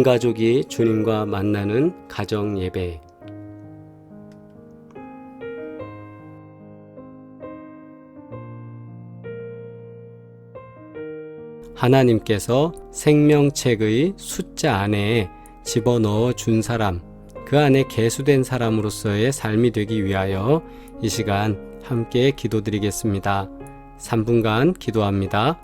가족이 주님과 만나는 가정 예배. 하나님께서 생명책의 숫자 안에 집어넣어 준 사람, 그 안에 계수된 사람으로서의 삶이 되기 위하여 이 시간 함께 기도드리겠습니다. 3분간 기도합니다.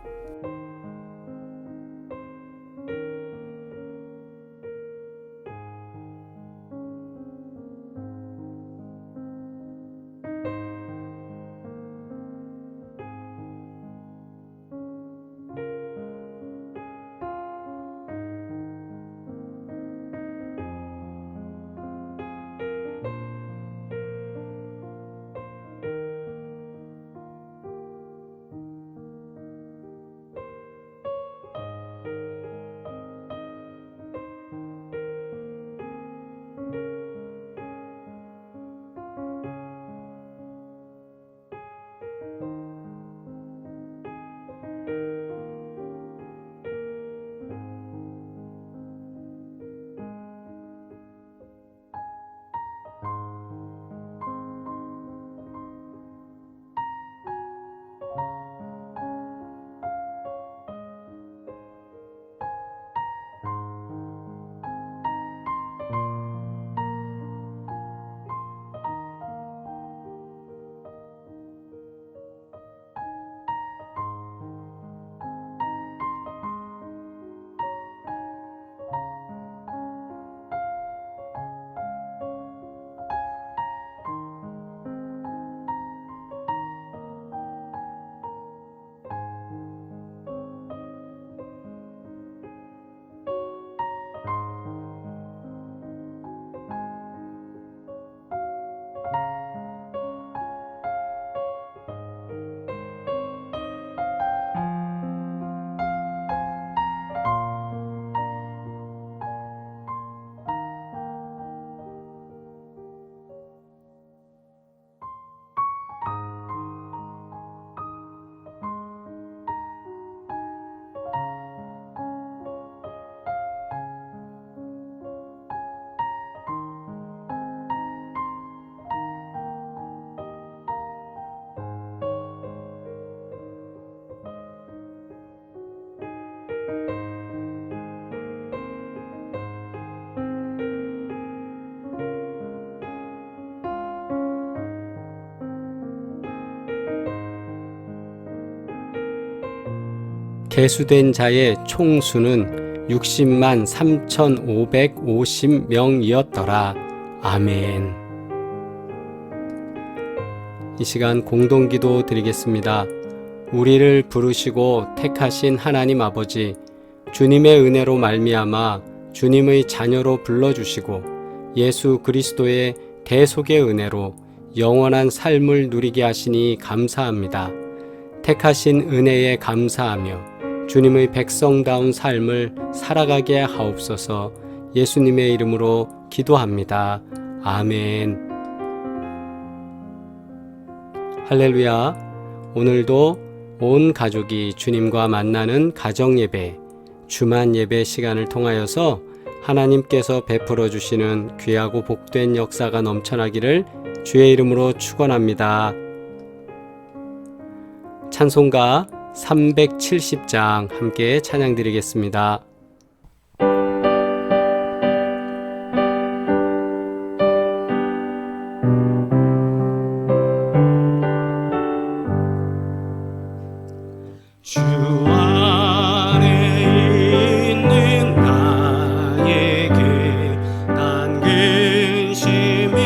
계수된 자의 총수는 60만 3,550명이었더라. 아멘. 이 시간 공동기도 드리겠습니다. 우리를 부르시고 택하신 하나님 아버지, 주님의 은혜로 말미암아 주님의 자녀로 불러주시고 예수 그리스도의 대속의 은혜로 영원한 삶을 누리게 하시니 감사합니다. 택하신 은혜에 감사하며 주님의 백성다운 삶을 살아가게 하옵소서. 예수님의 이름으로 기도합니다. 아멘. 할렐루야. 오늘도 온 가족이 주님과 만나는 가정예배, 주만 예배 시간을 통하여서 하나님께서 베풀어 주시는 귀하고 복된 역사가 넘쳐나기를 주의 이름으로 축원합니다. 찬송가 370장 함께 찬양드리겠습니다. 주 안에 있는 나에게 난 근심이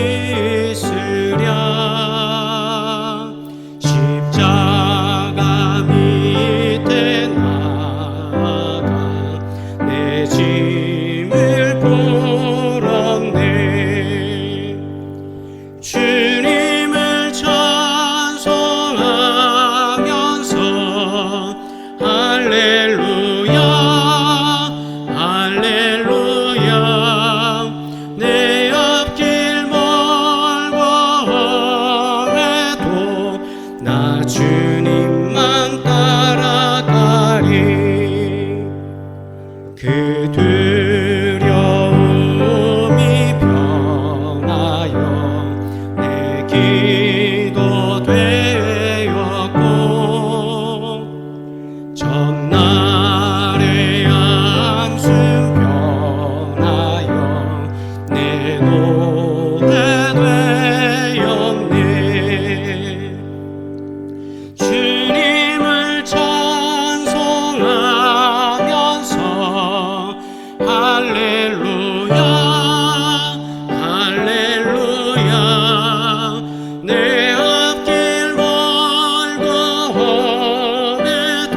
있으랴. 십자가 밑에 나아가 내 짐을 풀었네. 주님을 찬송하면서 할렐루야 할렐루야. 내 앞길 멀고 험해도 나 주님만 따라가리. 그 두려움 기도 되었고 전날의 안수 변하여 내 노래 되었네. 주님을 찬송하면서 할렐루야 할렐루야 내 앞길 멀고 험해도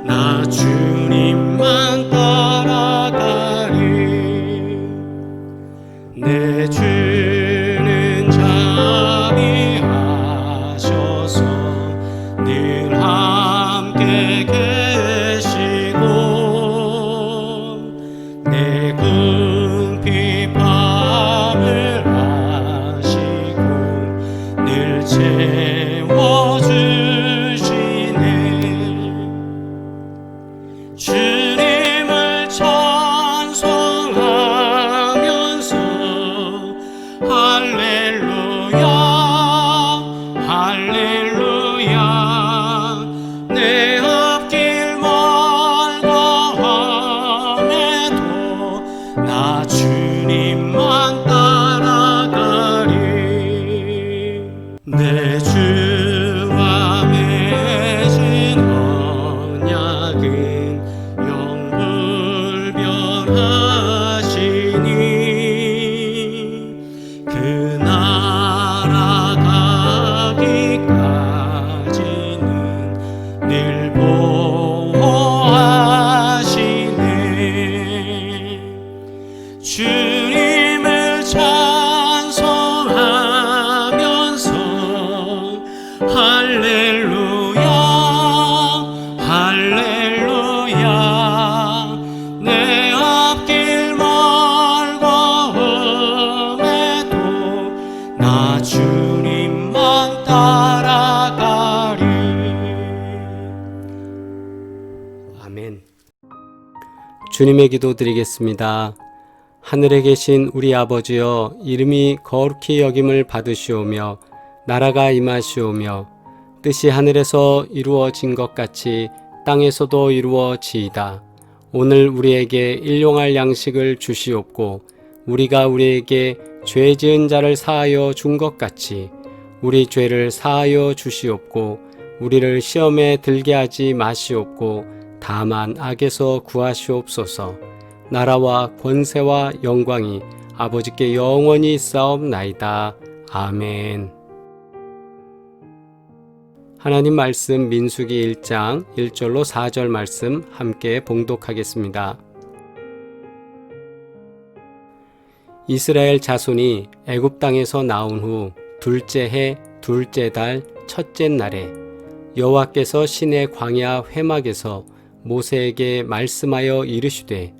나 주님만 따라가리. 내 주는 자비하셔서 늘 함께 계시고 내 궁핍함을 아시고 늘 채워주시네. 주님을 찬송하면서 할렐루야 할렐루야 내 앞길 멀고 험해도 나 주님만 따라가리. 내 주와 맺은 언약은 영불변하시니 그 나라 가기까지는 늘 보호하시네. 주님을 찬송하면서 할렐루야 할렐루야 내 앞길 멀고 험해도 나 주님만 따라가리. 아멘. 주님의 기도 드리겠습니다. 하늘에 계신 우리 아버지여, 이름이 거룩히 여김을 받으시오며 나라가 임하시오며 뜻이 하늘에서 이루어진 것 같이 땅에서도 이루어지이다. 오늘 우리에게 일용할 양식을 주시옵고 우리가 우리에게 죄 지은 자를 사하여 준 것 같이 우리 죄를 사하여 주시옵고 우리를 시험에 들게 하지 마시옵고 다만 악에서 구하시옵소서. 나라와 권세와 영광이 아버지께 영원히 있사옵나이다. 아멘. 하나님 말씀 민수기 1장 1절로 4절 말씀 함께 봉독하겠습니다. 이스라엘 자손이 애굽 땅에서 나온 후 둘째 해 둘째 달 첫째 날에 여호와께서 시내 광야 회막에서 모세에게 말씀하여 이르시되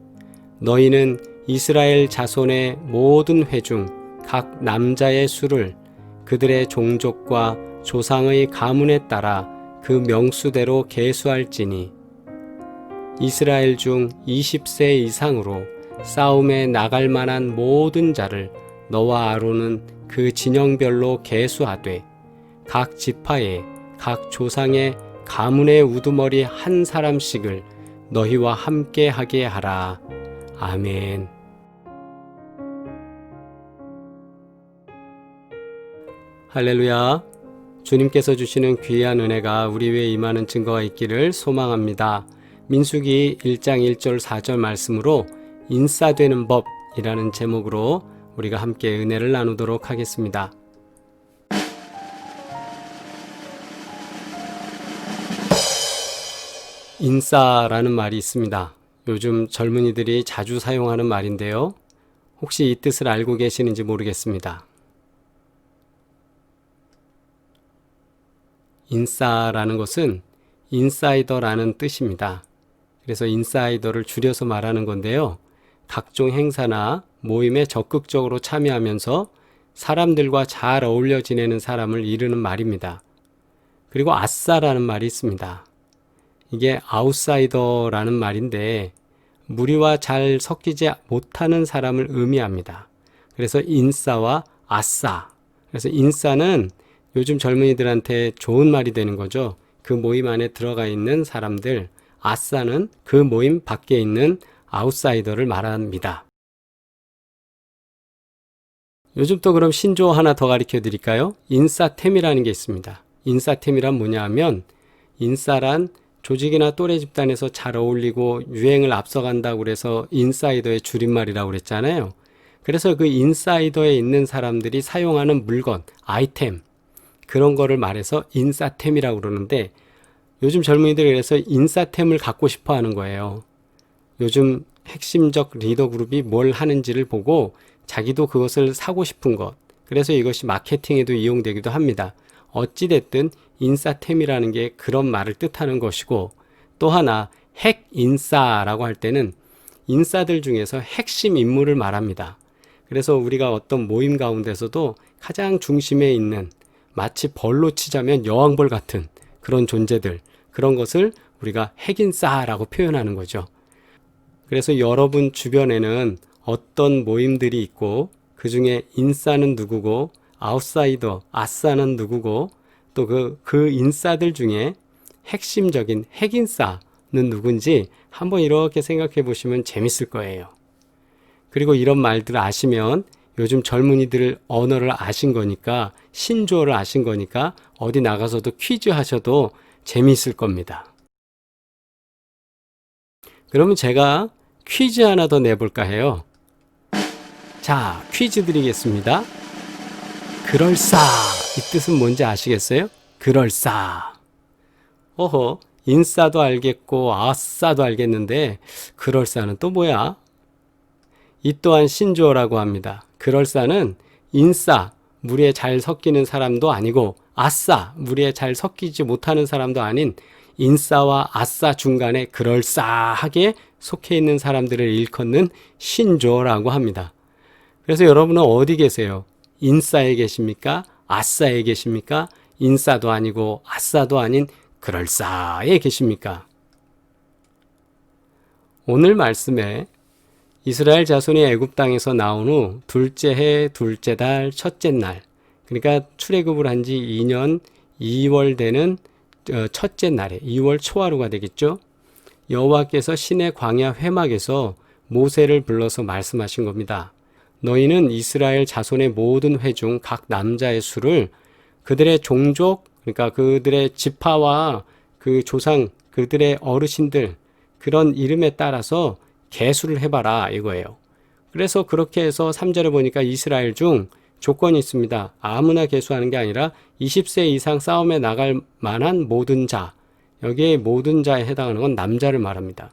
너희는 이스라엘 자손의 모든 회 중 각 남자의 수를 그들의 종족과 조상의 가문에 따라 그 명수대로 계수할지니 이스라엘 중 20세 이상으로 싸움에 나갈 만한 모든 자를 너와 아론은 그 진영별로 계수하되 각 지파에 각 조상의 가문의 우두머리 한 사람씩을 너희와 함께 하게 하라. 아멘. 할렐루야. 주님께서 주시는 귀한 은혜가 우리 위에 임하는 증거가 있기를 소망합니다. 민수기 1장 1절 4절 말씀으로 인싸되는 법이라는 제목으로 우리가 함께 은혜를 나누도록 하겠습니다. 인싸라는 말이 있습니다. 요즘 젊은이들이 자주 사용하는 말인데요. 혹시 이 뜻을 알고 계시는지 모르겠습니다. 인싸라는 것은 인사이더라는 뜻입니다. 그래서 인사이더를 줄여서 말하는 건데요. 각종 행사나 모임에 적극적으로 참여하면서 사람들과 잘 어울려 지내는 사람을 이르는 말입니다. 그리고 아싸라는 말이 있습니다. 이게 아웃사이더라는 말인데 무리와 잘 섞이지 못하는 사람을 의미합니다. 그래서 인싸와 아싸, 그래서 인싸는 요즘 젊은이들한테 좋은 말이 되는 거죠. 그 모임 안에 들어가 있는 사람들, 아싸는 그 모임 밖에 있는 아웃사이더를 말합니다. 요즘 또 그럼 신조어 하나 더 가르쳐 드릴까요? 인싸템이라는 게 있습니다. 인싸템이란 뭐냐 하면 인싸란 조직이나 또래 집단에서 잘 어울리고 유행을 앞서간다고 그래서 인사이더의 줄임말이라고 그랬잖아요. 그래서 그 인사이더에 있는 사람들이 사용하는 물건, 아이템 그런 거를 말해서 인싸템이라고 그러는데 요즘 젊은이들이 그래서 인싸템을 갖고 싶어 하는 거예요. 요즘 핵심적 리더 그룹이 뭘 하는지를 보고 자기도 그것을 사고 싶은 것. 그래서 이것이 마케팅에도 이용되기도 합니다. 어찌됐든 인싸템이라는 게 그런 말을 뜻하는 것이고 또 하나 핵인싸라고 할 때는 인싸들 중에서 핵심 인물을 말합니다. 그래서 우리가 어떤 모임 가운데서도 가장 중심에 있는 마치 벌로 치자면 여왕벌 같은 그런 존재들 그런 것을 우리가 핵인싸라고 표현하는 거죠. 그래서 여러분 주변에는 어떤 모임들이 있고 그 중에 인싸는 누구고 아웃사이더, 아싸는 누구고 또 그 인싸들 중에 핵심적인 핵인싸는 누군지 한번 이렇게 생각해 보시면 재밌을 거예요. 그리고 이런 말들을 아시면 요즘 젊은이들 언어를 아신 거니까 신조어를 아신 거니까 어디 나가서도 퀴즈 하셔도 재미있을 겁니다. 그러면 제가 퀴즈 하나 더 내볼까 해요. 자, 퀴즈 드리겠습니다. 그럴싸 이 뜻은 뭔지 아시겠어요? 그럴싸. 어허, 인싸도 알겠고 아싸도 알겠는데 그럴싸는 또 뭐야? 이 또한 신조어라고 합니다. 그럴싸는 인싸, 무리에 잘 섞이는 사람도 아니고 아싸, 무리에 잘 섞이지 못하는 사람도 아닌 인싸와 아싸 중간에 그럴싸하게 속해 있는 사람들을 일컫는 신조어라고 합니다. 그래서 여러분은 어디 계세요? 인싸에 계십니까? 아싸에 계십니까? 인싸도 아니고 아싸도 아닌 그럴싸에 계십니까? 오늘 말씀에 이스라엘 자손이 애굽 땅에서 나온 후 둘째 해, 둘째 달, 첫째 날 그러니까 출애굽을 한 지 2년 2월 되는 첫째 날에 2월 초하루가 되겠죠. 여호와께서 시내 광야 회막에서 모세를 불러서 말씀하신 겁니다. 너희는 이스라엘 자손의 모든 회 중 각 남자의 수를 그들의 종족, 그러니까 그들의 지파와 그 조상, 그들의 어르신들 그런 이름에 따라서 계수를 해봐라 이거예요. 그래서 그렇게 해서 3절에 보니까 이스라엘 중 조건이 있습니다. 아무나 계수하는 게 아니라 20세 이상 싸움에 나갈 만한 모든 자, 여기에 모든 자에 해당하는 건 남자를 말합니다.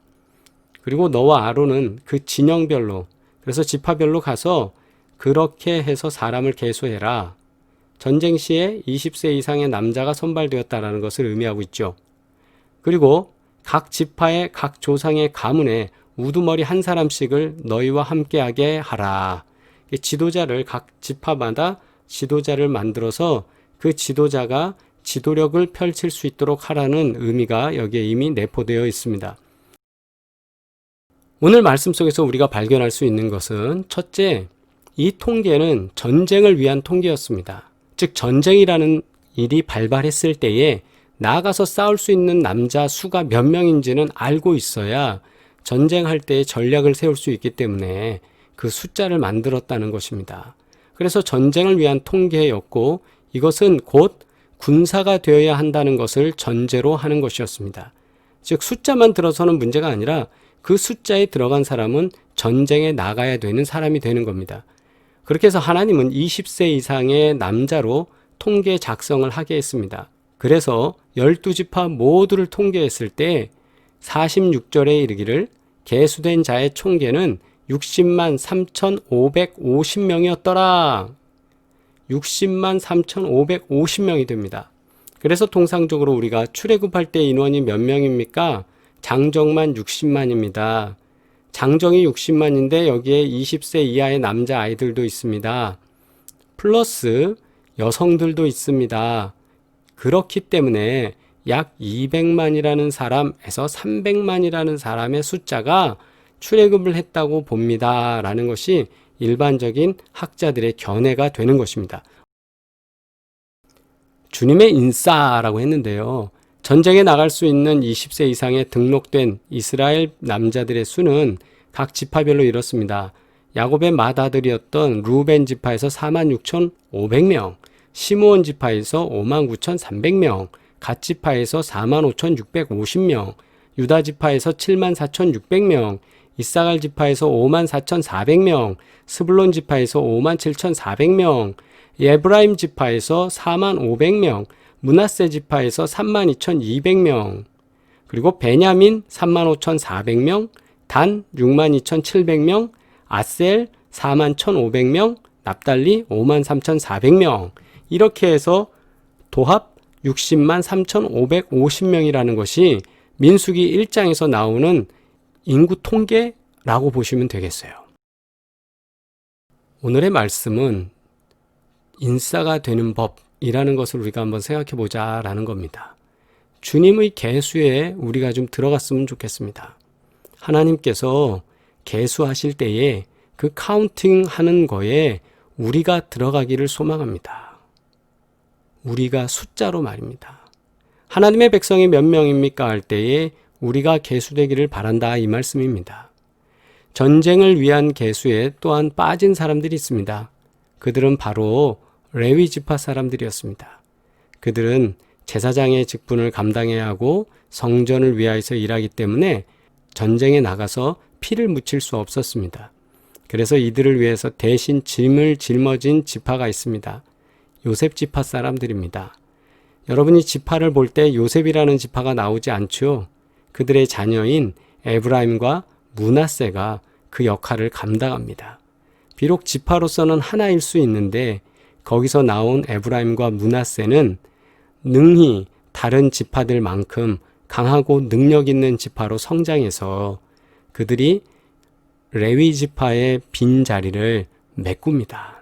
그리고 너와 아론은 그 진영별로 그래서 지파별로 가서 그렇게 해서 사람을 계수해라. 전쟁 시에 20세 이상의 남자가 선발되었다라는 것을 의미하고 있죠. 그리고 각 지파의 각 조상의 가문에 우두머리 한 사람씩을 너희와 함께하게 하라. 지도자를 각 지파마다 지도자를 만들어서 그 지도자가 지도력을 펼칠 수 있도록 하라는 의미가 여기에 이미 내포되어 있습니다. 오늘 말씀 속에서 우리가 발견할 수 있는 것은 첫째, 이 통계는 전쟁을 위한 통계였습니다. 즉 전쟁이라는 일이 발발했을 때에 나아가서 싸울 수 있는 남자 수가 몇 명인지는 알고 있어야 전쟁할 때의 전략을 세울 수 있기 때문에 그 숫자를 만들었다는 것입니다. 그래서 전쟁을 위한 통계였고 이것은 곧 군사가 되어야 한다는 것을 전제로 하는 것이었습니다. 즉 숫자만 들어서는 문제가 아니라 그 숫자에 들어간 사람은 전쟁에 나가야 되는 사람이 되는 겁니다. 그렇게 해서 하나님은 20세 이상의 남자로 통계 작성을 하게 했습니다. 그래서 12지파 모두를 통계했을 때 46절에 이르기를 계수된 자의 총계는 60만 3,550명이었더라. 60만 3,550명이 됩니다. 그래서 통상적으로 우리가 출애굽할 때 인원이 몇 명입니까? 장정만 60만입니다. 장정이 60만인데 여기에 20세 이하의 남자 아이들도 있습니다. 플러스 여성들도 있습니다. 그렇기 때문에 약 200만이라는 사람에서 300만이라는 사람의 숫자가 출애굽을 했다고 봅니다. 라는 것이 일반적인 학자들의 견해가 되는 것입니다. 주님의 인싸라고 했는데요. 전쟁에 나갈 수 있는 20세 이상의 등록된 이스라엘 남자들의 수는 각 지파별로 이렇습니다. 야곱의 맏아들이었던 루벤 지파에서 46,500명, 시므온 지파에서 59,300명, 갓 지파에서 45,650명, 유다 지파에서 74,600명, 이사갈 지파에서 54,400명, 스불론 지파에서 57,400명, 에브라임 지파에서 45,500명, 므낫세 지파에서 32,200명, 그리고 베냐민 35,400명, 단 62,700명, 아셀 41,500명, 납달리 53,400명, 이렇게 해서 도합 603,550명이라는 것이 민수기 1장에서 나오는 인구 통계라고 보시면 되겠어요. 오늘의 말씀은 인싸가 되는 법이라는 것을 우리가 한번 생각해 보자라는 겁니다. 주님의 계수에 우리가 좀 들어갔으면 좋겠습니다. 하나님께서 계수하실 때에 그 카운팅 하는 거에 우리가 들어가기를 소망합니다. 우리가 숫자로 말입니다. 하나님의 백성이 몇 명입니까 할 때에 우리가 계수되기를 바란다 이 말씀입니다. 전쟁을 위한 계수에 또한 빠진 사람들이 있습니다. 그들은 바로 레위 지파 사람들이었습니다. 그들은 제사장의 직분을 감당해야 하고 성전을 위하여서 일하기 때문에 전쟁에 나가서 피를 묻힐 수 없었습니다. 그래서 이들을 위해서 대신 짐을 짊어진 지파가 있습니다. 요셉 지파 사람들입니다. 여러분이 지파를 볼 때 요셉이라는 지파가 나오지 않죠. 그들의 자녀인 에브라임과 므낫세가 그 역할을 감당합니다. 비록 지파로서는 하나일 수 있는데 거기서 나온 에브라임과 므낫세는 능히 다른 지파들만큼 강하고 능력 있는 지파로 성장해서 그들이 레위 지파의 빈 자리를 메꿉니다.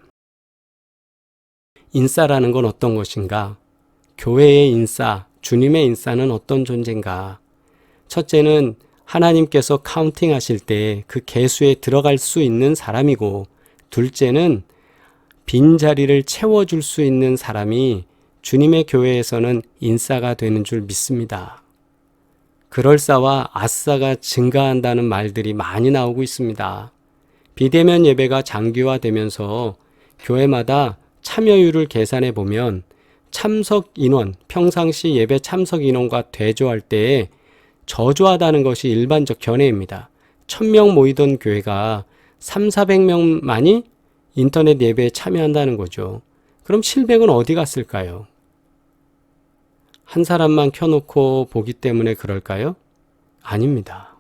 인싸라는 건 어떤 것인가? 교회의 인싸, 주님의 인싸는 어떤 존재인가? 첫째는 하나님께서 카운팅 하실 때 그 계수에 들어갈 수 있는 사람이고, 둘째는 빈자리를 채워줄 수 있는 사람이 주님의 교회에서는 인싸가 되는 줄 믿습니다. 그럴싸와 아싸가 증가한다는 말들이 많이 나오고 있습니다. 비대면 예배가 장기화되면서 교회마다 참여율을 계산해 보면 참석 인원, 평상시 예배 참석 인원과 대조할 때에 저조하다는 것이 일반적 견해입니다. 1000명 모이던 교회가 300~400명만이 인터넷 예배에 참여한다는 거죠. 그럼 700은 어디 갔을까요? 한 사람만 켜놓고 보기 때문에 그럴까요? 아닙니다.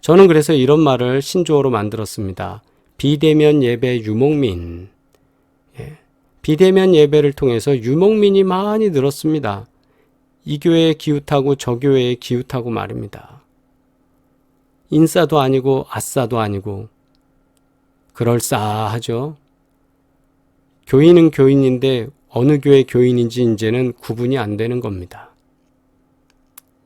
저는 그래서 이런 말을 신조어로 만들었습니다. 비대면 예배 유목민. 비대면 예배를 통해서 유목민이 많이 늘었습니다. 이 교회에 기웃하고 저 교회에 기웃하고 말입니다. 인싸도 아니고 아싸도 아니고 그럴싸하죠. 교인은 교인인데 어느 교회 교인인지 이제는 구분이 안 되는 겁니다.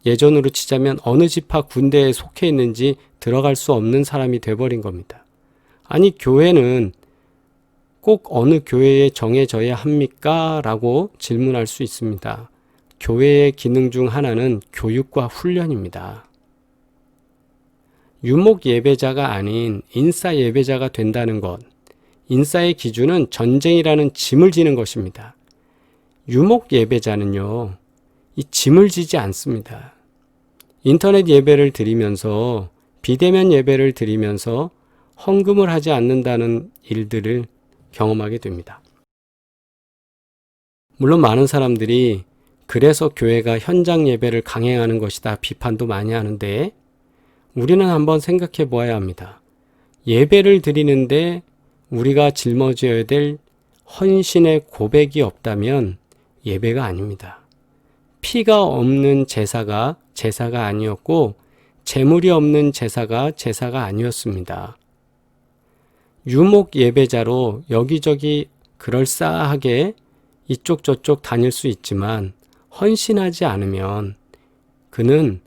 예전으로 치자면 어느 지파 군대에 속해 있는지 들어갈 수 없는 사람이 돼버린 겁니다. 아니 교회는 꼭 어느 교회에 정해져야 합니까? 라고 질문할 수 있습니다. 교회의 기능 중 하나는 교육과 훈련입니다. 유목 예배자가 아닌 인싸 예배자가 된다는 것, 인싸의 기준은 전쟁이라는 짐을 지는 것입니다. 유목 예배자는요, 이 짐을 지지 않습니다. 인터넷 예배를 드리면서 비대면 예배를 드리면서 헌금을 하지 않는다는 일들을 경험하게 됩니다. 물론 많은 사람들이 그래서 교회가 현장 예배를 강행하는 것이다 비판도 많이 하는데 우리는 한번 생각해 보아야 합니다. 예배를 드리는데 우리가 짊어져야 될 헌신의 고백이 없다면 예배가 아닙니다. 피가 없는 제사가 제사가 아니었고 재물이 없는 제사가 제사가 아니었습니다. 유목 예배자로 여기저기 그럴싸하게 이쪽 저쪽 다닐 수 있지만 헌신하지 않으면 그는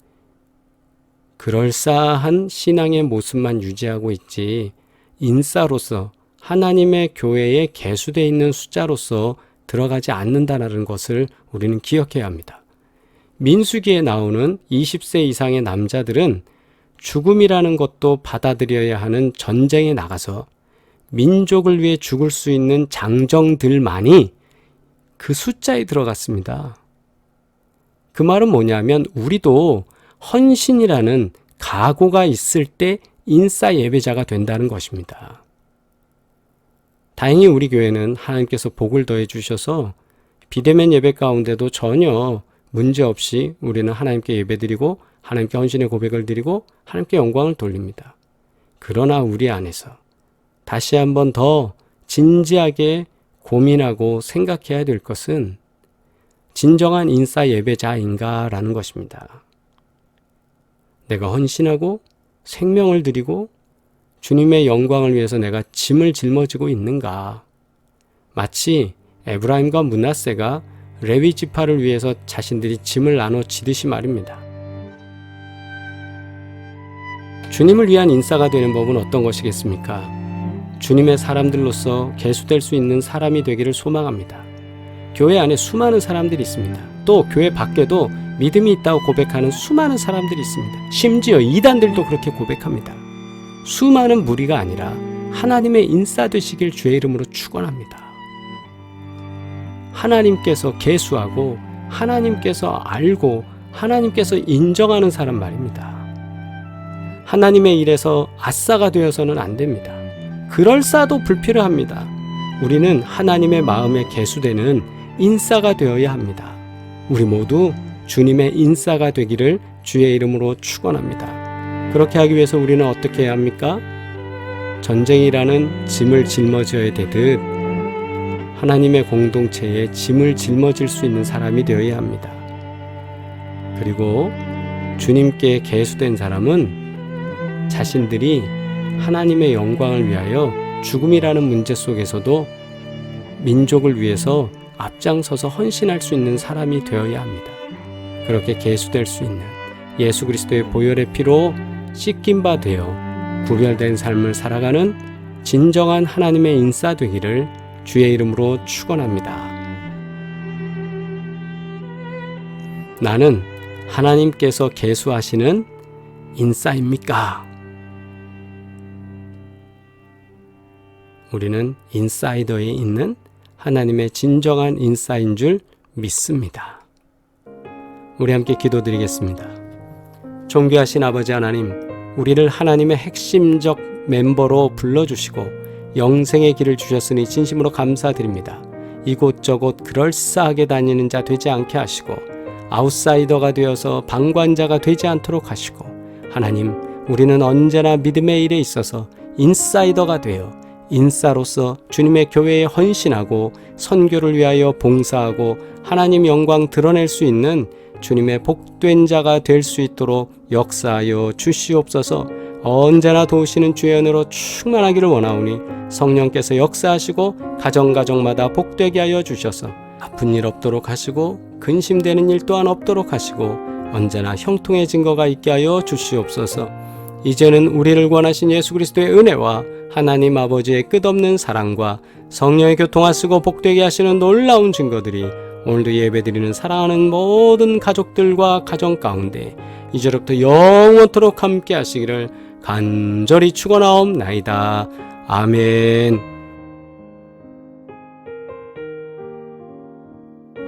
그럴싸한 신앙의 모습만 유지하고 있지 인싸로서 하나님의 교회에 계수되어 있는 숫자로서 들어가지 않는다는 것을 우리는 기억해야 합니다. 민수기에 나오는 20세 이상의 남자들은 죽음이라는 것도 받아들여야 하는 전쟁에 나가서 민족을 위해 죽을 수 있는 장정들만이 그 숫자에 들어갔습니다. 그 말은 뭐냐면 우리도 헌신이라는 각오가 있을 때 인싸 예배자가 된다는 것입니다. 다행히 우리 교회는 하나님께서 복을 더해 주셔서 비대면 예배 가운데도 전혀 문제없이 우리는 하나님께 예배드리고 하나님께 헌신의 고백을 드리고 하나님께 영광을 돌립니다. 그러나 우리 안에서 다시 한번 더 진지하게 고민하고 생각해야 될 것은 진정한 인싸 예배자인가라는 것입니다. 내가 헌신하고 생명을 드리고 주님의 영광을 위해서 내가 짐을 짊어지고 있는가? 마치 에브라임과 므낫세가 레위 지파를 위해서 자신들이 짐을 나눠 지듯이 말입니다. 주님을 위한 인싸가 되는 법은 어떤 것이겠습니까? 주님의 사람들로서 계수될 수 있는 사람이 되기를 소망합니다. 교회 안에 수많은 사람들이 있습니다. 또 교회 밖에도 믿음이 있다고 고백하는 수많은 사람들이 있습니다. 심지어 이단들도 그렇게 고백합니다. 수많은 무리가 아니라 하나님의 인싸 되시길 주의 이름으로 축원합니다. 하나님께서 계수하고 하나님께서 알고 하나님께서 인정하는 사람 말입니다. 하나님의 일에서 아싸가 되어서는 안 됩니다. 그럴싸도 불필요합니다. 우리는 하나님의 마음에 계수되는 인싸가 되어야 합니다. 우리 모두 주님의 인싸가 되기를 주의 이름으로 축원합니다. 그렇게 하기 위해서 우리는 어떻게 해야 합니까? 전쟁이라는 짐을 짊어져야 되듯 하나님의 공동체에 짐을 짊어질 수 있는 사람이 되어야 합니다. 그리고 주님께 계수된 사람은 자신들이 하나님의 영광을 위하여 죽음이라는 문제 속에서도 민족을 위해서 앞장서서 헌신할 수 있는 사람이 되어야 합니다. 그렇게 계수될 수 있는 예수 그리스도의 보혈의 피로 씻긴 바 되어 구별된 삶을 살아가는 진정한 하나님의 인싸 되기를 주의 이름으로 축원합니다. 나는 하나님께서 계수하시는 인싸입니까? 우리는 인사이더에 있는 하나님의 진정한 인싸인 줄 믿습니다. 우리 함께 기도드리겠습니다. 존귀하신 아버지 하나님, 우리를 하나님의 핵심적 멤버로 불러주시고 영생의 길을 주셨으니 진심으로 감사드립니다. 이곳저곳 그럴싸하게 다니는 자 되지 않게 하시고 아웃사이더가 되어서 방관자가 되지 않도록 하시고 하나님, 우리는 언제나 믿음의 일에 있어서 인사이더가 되어 인싸로서 주님의 교회에 헌신하고 선교를 위하여 봉사하고 하나님 영광 드러낼 수 있는 주님의 복된 자가 될 수 있도록 역사하여 주시옵소서. 언제나 도우시는 주의 은혜로 충만하기를 원하오니 성령께서 역사하시고 가정가정마다 복되게 하여 주셔서 아픈 일 없도록 하시고 근심되는 일 또한 없도록 하시고 언제나 형통의 증거가 있게 하여 주시옵소서. 이제는 우리를 구원하신 예수 그리스도의 은혜와 하나님 아버지의 끝없는 사랑과 성령의 교통하시고 복되게 하시는 놀라운 증거들이 오늘도 예배드리는 사랑하는 모든 가족들과 가정 가운데 이제로부터 영원토록 함께 하시기를 간절히 축원하옵나이다. 아멘.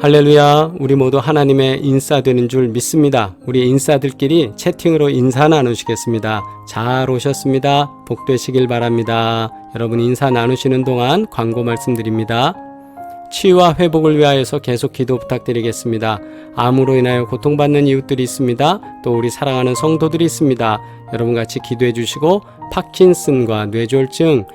할렐루야. 우리 모두 하나님의 인싸 되는 줄 믿습니다. 우리 인싸들끼리 채팅으로 인사 나누시겠습니다. 잘 오셨습니다. 복되시길 바랍니다. 여러분 인사 나누시는 동안 광고 말씀드립니다. 치유와 회복을 위하여서 계속 기도 부탁드리겠습니다. 암으로 인하여 고통받는 이웃들이 있습니다. 또 우리 사랑하는 성도들이 있습니다. 여러분 같이 기도해 주시고 파킨슨과 뇌졸중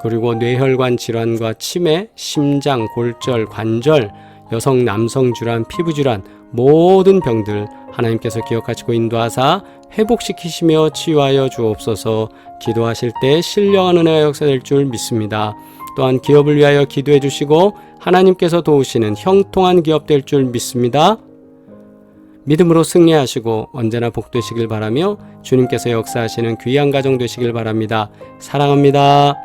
그리고 뇌혈관 질환과 치매, 심장, 골절, 관절, 여성, 남성 질환, 피부 질환 모든 병들 하나님께서 기억하시고 인도하사 회복시키시며 치유하여 주옵소서. 기도하실 때 신령한 은혜가 역사될 줄 믿습니다. 또한 기업을 위하여 기도해 주시고 하나님께서 도우시는 형통한 기업 될 줄 믿습니다. 믿음으로 승리하시고 언제나 복되시길 바라며 주님께서 역사하시는 귀한 가정 되시길 바랍니다. 사랑합니다.